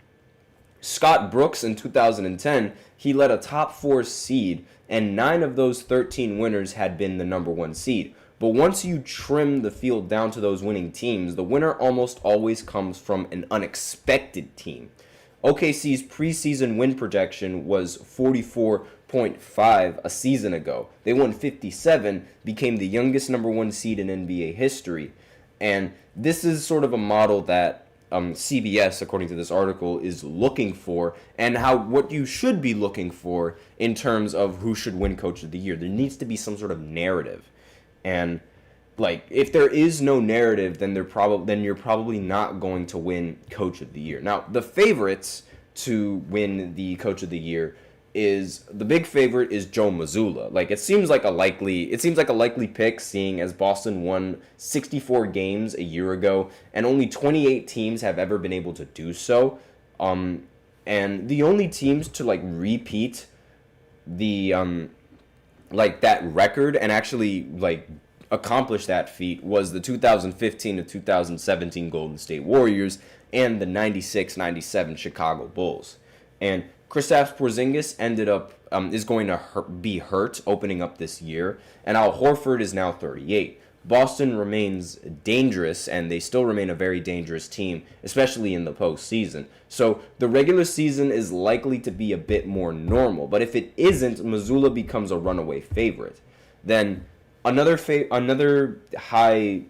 S1: Scott Brooks in 2010, he led a top 4 seed, and 9 of those 13 winners had been the number 1 seed. But once you trim the field down to those winning teams, the winner almost always comes from an unexpected team. OKC's preseason win projection was 44.5 a season ago. They won 57, became the youngest number 1 seed in NBA history. And this is sort of a model that CBS, according to this article, is looking for, and what you should be looking for in terms of who should win Coach of the Year. There needs to be some sort of narrative, and if there is no narrative, then you're probably not going to win Coach of the Year. Now, the favorites to win the Coach of the Year the big favorite is Joe Mazzulla. It seems like a likely pick, seeing as Boston won 64 games a year ago, and only 28 teams have ever been able to do so. And the only teams to repeat the that record and actually accomplish that feat was the 2015 to 2017 Golden State Warriors and the 96-97 Chicago Bulls. And Kristaps Porzingis is going to be hurt opening up this year, and Al Horford is now 38. Boston remains dangerous, and they still remain a very dangerous team, especially in the postseason. So the regular season is likely to be a bit more normal, but if it isn't, Mazzulla becomes a runaway favorite. Then another high,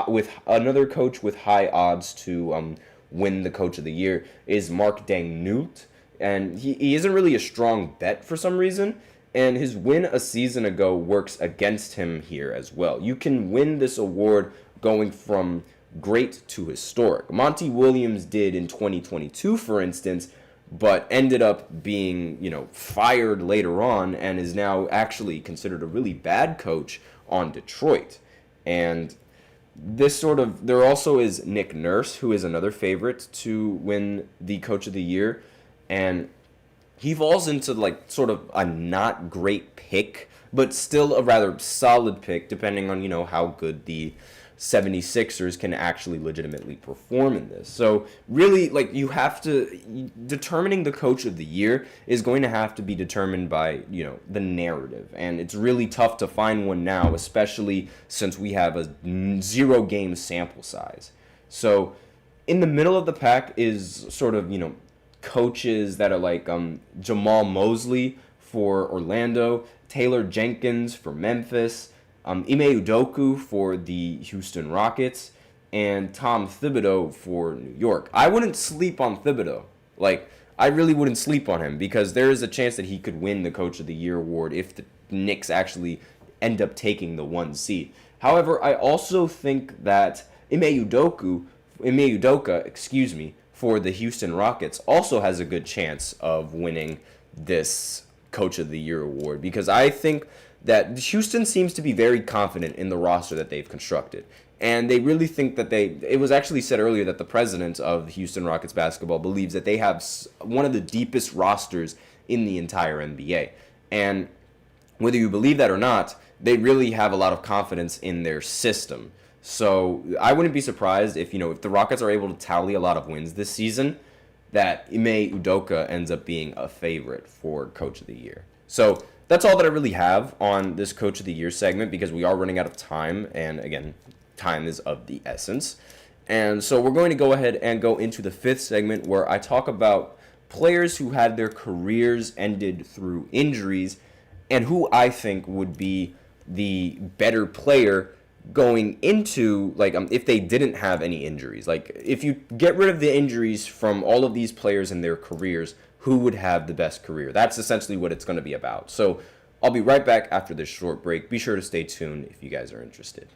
S1: with another coach with high odds to win the Coach of the Year is Mark Daigneault, and he isn't really a strong bet for some reason, and his win a season ago works against him here as well. You can win this award going from great to historic. Monty Williams did in 2022, for instance, but ended up being, fired later on and is now actually considered a really bad coach on Detroit. And there also is Nick Nurse, who is another favorite to win the Coach of the Year, and he falls into sort of a not great pick, but still a rather solid pick, depending on, how good the 76ers can actually legitimately perform in this. So really, determining the Coach of the Year is going to have to be determined by, the narrative. And it's really tough to find one now, especially since we have a 0-game sample size. So in the middle of the pack is sort of, coaches that are like Jamal Mosley for Orlando, Taylor Jenkins for Memphis, Ime Udoka for the Houston Rockets, and Tom Thibodeau for New York. I wouldn't sleep on Thibodeau. I really wouldn't sleep on him because there is a chance that he could win the Coach of the Year award if the Knicks actually end up taking the 1 seed. However, I also think that Ime Udoka, for the Houston Rockets also has a good chance of winning this Coach of the Year award because I think that Houston seems to be very confident in the roster that they've constructed. And they really think that it was actually said earlier that the president of the Houston Rockets basketball believes that they have one of the deepest rosters in the entire NBA. And whether you believe that or not, they really have a lot of confidence in their system. So I wouldn't be surprised if the Rockets are able to tally a lot of wins this season, that Ime Udoka ends up being a favorite for Coach of the Year. So that's all that I really have on this Coach of the Year segment because we are running out of time. And again, time is of the essence. And so we're going to go ahead and go into the 5th segment where I talk about players who had their careers ended through injuries and who I think would be the better player going into, if they didn't have any injuries. If you get rid of the injuries from all of these players in their careers, who would have the best career? That's essentially what it's going to be about. So I'll be right back after this short break. Be sure to stay tuned if you guys are interested.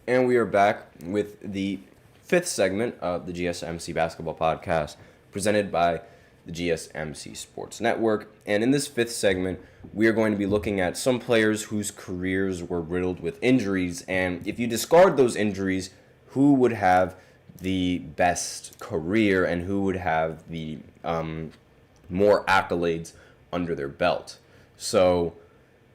S1: And we are back with the 5th segment of the GSMC Basketball Podcast, presented by the GSMC Sports Network. And in this 5th segment, we are going to be looking at some players whose careers were riddled with injuries. And if you discard those injuries, who would have the best career and who would have the more accolades under their belt? So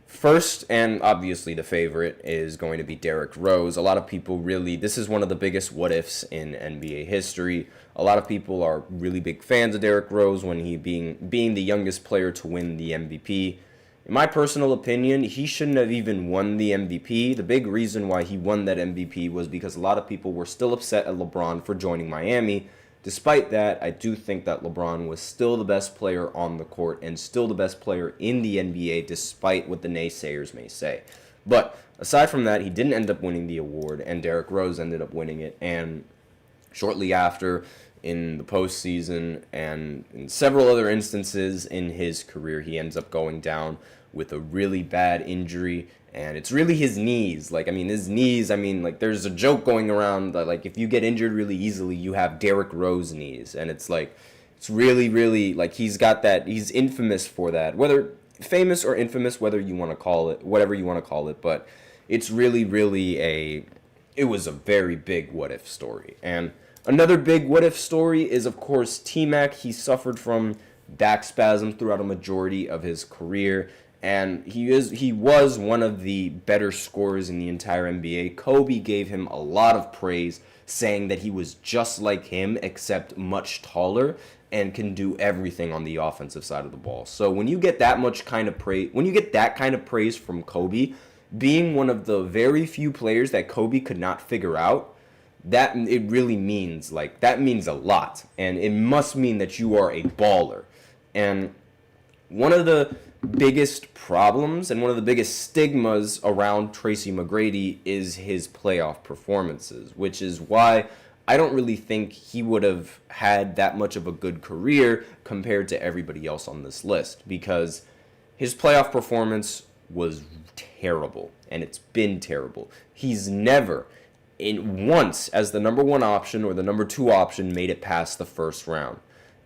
S1: first, and obviously the favorite, is going to be Derrick Rose. A lot of people this is one of the biggest what-ifs in NBA history. A lot of people are really big fans of Derrick Rose when he being the youngest player to win the MVP. In my personal opinion, he shouldn't have even won the MVP. The big reason why he won that MVP was because a lot of people were still upset at LeBron for joining Miami. Despite that, I do think that LeBron was still the best player on the court and still the best player in the NBA, despite what the naysayers may say. But aside from that, he didn't end up winning the award, and Derrick Rose ended up winning it. And shortly after, in the postseason and in several other instances in his career, he ends up going down with a really bad injury, and it's really his knees. His knees, there's a joke going around that, if you get injured really easily, you have Derrick Rose knees, and it's really, really, he's got that, he's infamous for that, whether famous or infamous, whatever you want to call it, but it's really, really it was a very big what-if story. And another big what-if story is, of course, T-Mac. He suffered from back spasms throughout a majority of his career, and he was one of the better scorers in the entire NBA. Kobe gave him a lot of praise, saying that he was just like him, except much taller, and can do everything on the offensive side of the ball. So when you get that kind of praise from Kobe, being one of the very few players that Kobe could not figure out, that it really means that means a lot, and it must mean that you are a baller. And one of the biggest problems and one of the biggest stigmas around Tracy McGrady is his playoff performances, which is why I don't really think he would have had that much of a good career compared to everybody else on this list, because his playoff performance was terrible, and it's been terrible. He's never, once as the number one option or the number two option, made it past the first round.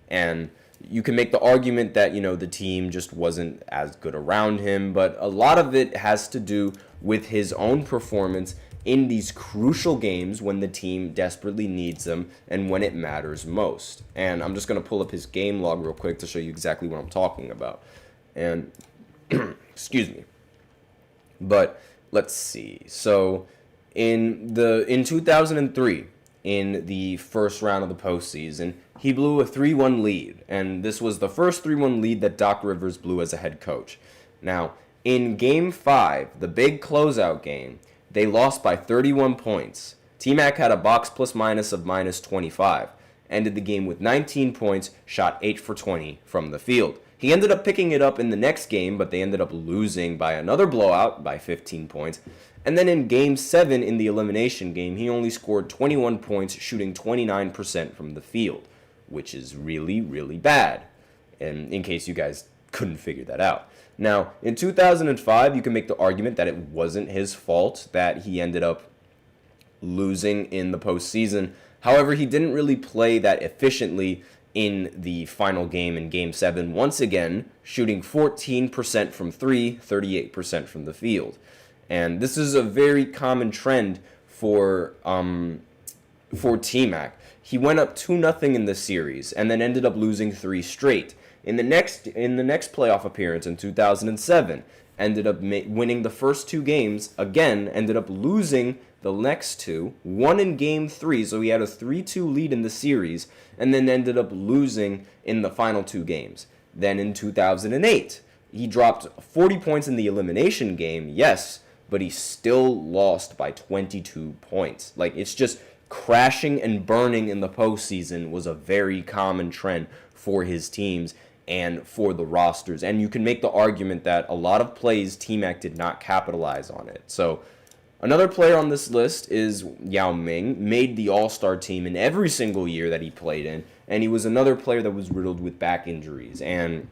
S1: And you can make the argument that, the team just wasn't as good around him, but a lot of it has to do with his own performance in these crucial games when the team desperately needs them and when it matters most. And I'm just going to pull up his game log real quick to show you exactly what I'm talking about. And, excuse me. But let's see. So in 2003, in the first round of the postseason, he blew a 3-1 lead, and this was the first 3-1 lead that Doc Rivers blew as a head coach. Now, in Game 5, the big closeout game, they lost by 31 points. T-Mac had a box plus-minus of minus 25, ended the game with 19 points, shot 8 for 20 from the field. He ended up picking it up in the next game, but they ended up losing by another blowout by 15 points. And then in Game 7, in the elimination game, he only scored 21 points, shooting 29% from the field, which is really, really bad, and in case you guys couldn't figure that out. Now, in 2005, you can make the argument that it wasn't his fault that he ended up losing in the postseason. However, he didn't really play that efficiently in the final game in Game 7, once again, shooting 14% from 3, 38% from the field. And this is a very common trend for T-Mac. He went up 2-0 in the series and then ended up losing 3 straight. In the next playoff appearance in 2007, ended up winning the first 2 games, again ended up losing the next 2, won in Game 3, so he had a 3-2 lead in the series, and then ended up losing in the final 2 games. Then in 2008, he dropped 40 points in the elimination game, yes, but he still lost by 22 points. It's just crashing and burning in the postseason was a very common trend for his teams and for the rosters. And you can make the argument that a lot of plays T-Mac did not capitalize on it. So another player on this list is Yao Ming, made the All-Star team in every single year that he played in, and he was another player that was riddled with back injuries. And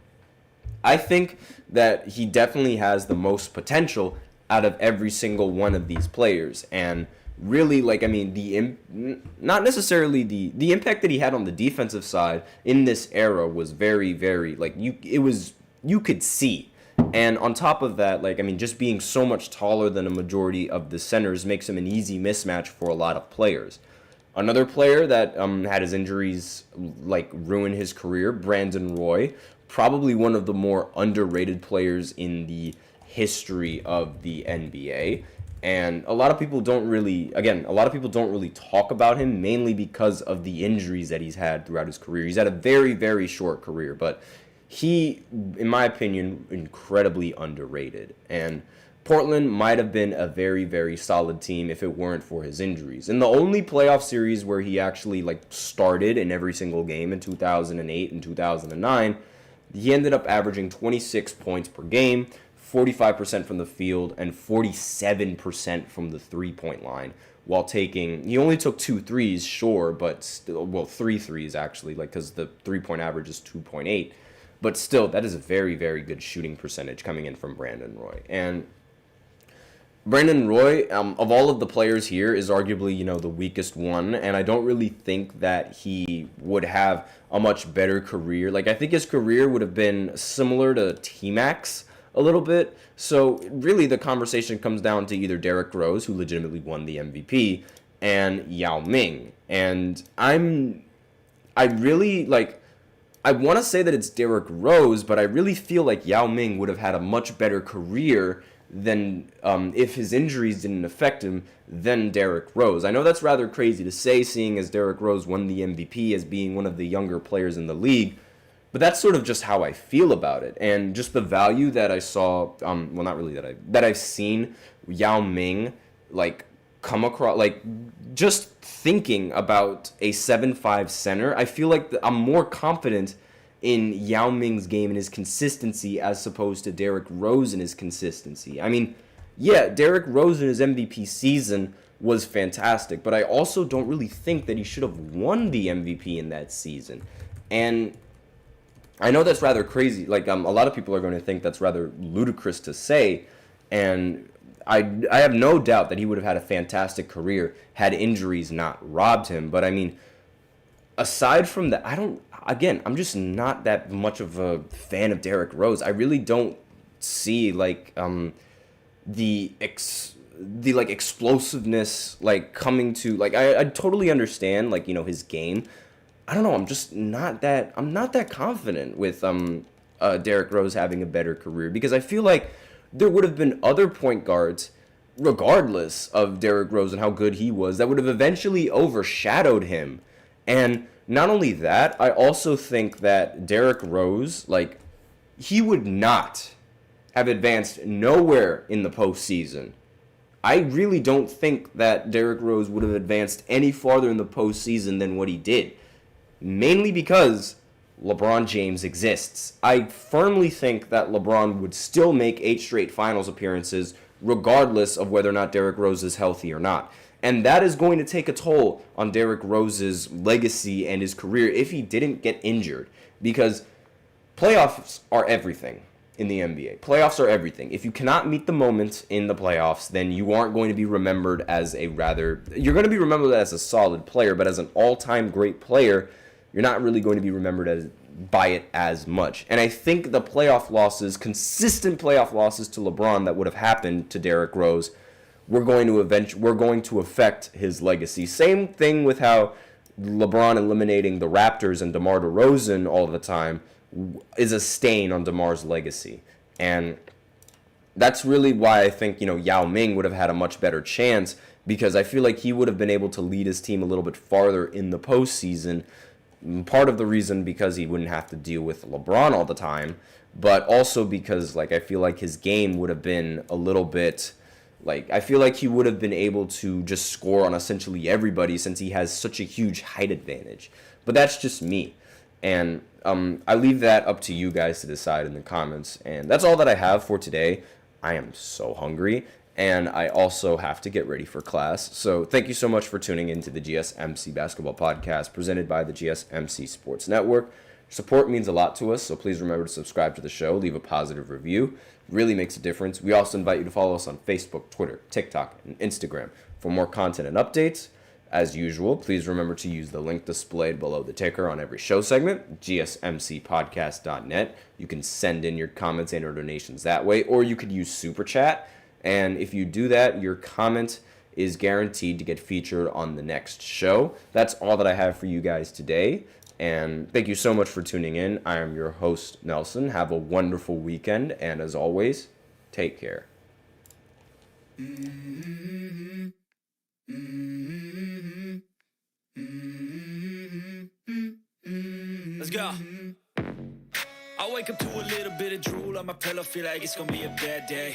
S1: I think that he definitely has the most potential out of every single one of these players. And really, not necessarily the impact that he had on the defensive side in this era was very, very, you could see. And on top of that, just being so much taller than a majority of the centers makes him an easy mismatch for a lot of players. Another player that had his injuries, ruin his career, Brandon Roy, probably one of the more underrated players in the history of the NBA. And a lot of people don't really talk about him, mainly because of the injuries that he's had throughout his career. He's had a very, very short career, but he, in my opinion, incredibly underrated. And Portland might have been a very, very solid team if it weren't for his injuries. In the only playoff series where he actually started in every single game in 2008 and 2009, he ended up averaging 26 points per game, 45% from the field, and 47% from the three-point line, while he only took 2 threes, sure, but still, well, 3 threes actually, like, because the three-point average is 2.8, but still, that is a very, very good shooting percentage coming in from Brandon Roy. And Brandon Roy, of all of the players here, is arguably, the weakest one, and I don't really think that he would have a much better career. Like, I think his career would have been similar to T-Mac's a little bit. So, really, the conversation comes down to either Derrick Rose, who legitimately won the MVP, and Yao Ming. And I want to say that it's Derrick Rose, but I really feel like Yao Ming would have had a much better career than, if his injuries didn't affect him, than Derrick Rose. I know that's rather crazy to say, seeing as Derrick Rose won the MVP as being one of the younger players in the league, but that's sort of just how I feel about it. And just the value that I saw, that I've seen Yao Ming, come across, just thinking about a 7'5" center, I feel like I'm more confident in Yao Ming's game and his consistency as opposed to Derrick Rose and his consistency. I mean, yeah, Derrick Rose in his MVP season was fantastic, but I also don't really think that he should have won the MVP in that season. And I know that's rather crazy. A lot of people are going to think that's rather ludicrous to say, and I have no doubt that he would have had a fantastic career had injuries not robbed him. But I mean, aside from that, I'm just not that much of a fan of Derrick Rose. I really don't see the explosiveness coming to I totally understand his game. I don't know, I'm not that confident with Derrick Rose having a better career, because I feel like there would have been other point guards, regardless of Derrick Rose and how good he was, that would have eventually overshadowed him. And not only that, I also think that Derrick Rose, he would not have advanced nowhere in the postseason. I really don't think that Derrick Rose would have advanced any farther in the postseason than what he did, mainly because LeBron James exists. I firmly think that LeBron would still make 8 straight finals appearances, regardless of whether or not Derrick Rose is healthy or not. And that is going to take a toll on Derrick Rose's legacy and his career if he didn't get injured. Because playoffs are everything in the NBA. Playoffs are everything. If you cannot meet the moment in the playoffs, then you aren't going to be remembered as you're going to be remembered as a solid player, but as an all-time great player, you're not really going to be remembered by it as much. And I think the consistent playoff losses to LeBron that would have happened to Derrick Rose, we're going to affect his legacy. Same thing with how LeBron eliminating the Raptors and DeMar DeRozan all the time is a stain on DeMar's legacy. And that's really why I think, Yao Ming would have had a much better chance, because I feel like he would have been able to lead his team a little bit farther in the postseason. Part of the reason because he wouldn't have to deal with LeBron all the time, but also because, I feel like his game would have been a little bit... I feel like he would have been able to just score on essentially everybody since he has such a huge height advantage. But that's just me. And I leave that up to you guys to decide in the comments. And that's all that I have for today. I am so hungry. And I also have to get ready for class. So thank you so much for tuning into the GSMC Basketball Podcast presented by the GSMC Sports Network. Support means a lot to us, so please remember to subscribe to the show, leave a positive review. It really makes a difference. We also invite you to follow us on Facebook, Twitter, TikTok, and Instagram for more content and updates. As usual, please remember to use the link displayed below the ticker on every show segment, gsmcpodcast.net. You can send in your comments and or donations that way, or you could use Super Chat. And if you do that, your comment is guaranteed to get featured on the next show. That's all that I have for you guys today. And thank you so much for tuning in. I am your host, Nelson. Have a wonderful weekend. And as always, take care.
S3: Let's go. I wake up to a little bit of drool on my pillow, feel like it's gonna be a bad day.